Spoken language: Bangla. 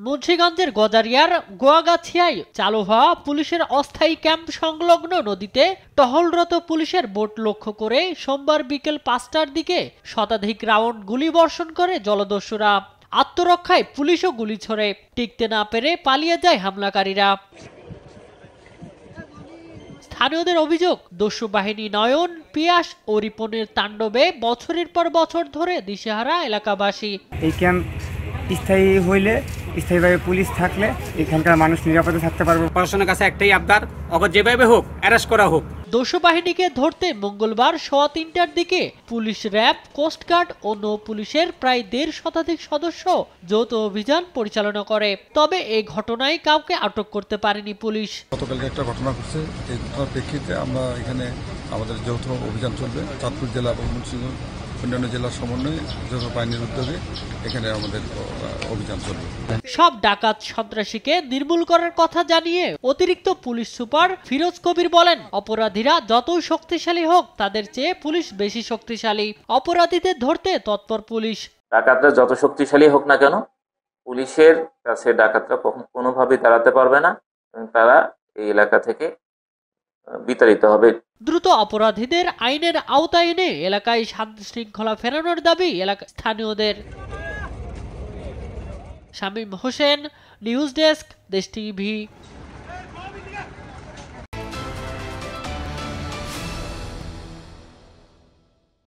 মুন্সিগঞ্জের গজারিয়ার গোয়াগাছিয়ায় চালু হওয়া পুলিশের অস্থায়ী ক্যাম্প সংলগ্ন নদীতে টহলরত পুলিশের বোট লক্ষ্য করে সোমবার বিকেল ৫টার দিকে শতাধিক রাউন্ড গুলিবর্ষণ করে জলদস্যুরা। আত্মরক্ষায় পুলিশও গুলি ছোড়ে, টিকতে না পেরে পালিয়ে যায় হামলাকারীরা। স্থানীয়দের অভিযোগ, দস্যু বাহিনী নয়ন, পিয়াস ও রিপনের তাণ্ডবে বছরের পর বছর ধরে দিশেহারা এলাকাবাসী। এই ক্যাম্প স্থায়ী হইলে, স্থায়ীভাবে পুলিশ থাকলে এখানকার মানুষ নিরাপদে থাকতে পারবে। প্রশাসনের কাছে একটাই আবদার, অগর যেভাবে হোক অ্যারেস্ট করা হোক। দস্যু বাহিনীকে ধরতে মঙ্গলবার 3:15টার দিকে পুলিশ, র্যাব, কোস্টগার্ড ও নৌ পুলিশের প্রায় 1.5 শতাধিক সদস্য যৌথ অভিযান পরিচালনা করে। তবে এই ঘটনায় কাউকে আটক করতে পারেনি পুলিশ। গতকালকে একটা ঘটনা ঘটছে, এই ঘটনার প্রেক্ষিতে আমরা এখানে আমাদের যৌথ অভিযান চলবে। চাঁদপুর জেলা এবং মুন্সিগঞ্জ অন্যান্য জেলার সমন্বয়ে যৌথ বাহিনীর উদ্যোগে এখানে আমাদের অভিযান চলবে। সব ডাকাত সন্ত্রাসীকে নির্মূল করার কথা জানিয়ে অতিরিক্ত পুলিশ সুপার ফিরোজ কবির বলেন, অপরাধীরা যতই শক্তিশালী হোক তাদের চেয়ে পুলিশ বেশি শক্তিশালী। অপরাধীদের ধরতে তৎপর পুলিশ। ডাকাতরা যত শক্তিশালী হোক না কেন, পুলিশের কাছে ডাকাতরা কোনোভাবেই দাঁড়াতে পারবে না এবং তারা এই এলাকা থেকে বিতাড়িত হবে। দ্রুত অপরাধীদের আইনের আওতায় এনে এলাকায় শান্তি শৃঙ্খলা ফেরানোর দাবি স্থানীয়দের। শামীম হোসেন, নিউজ ডেস্ক, দেশ টিভি।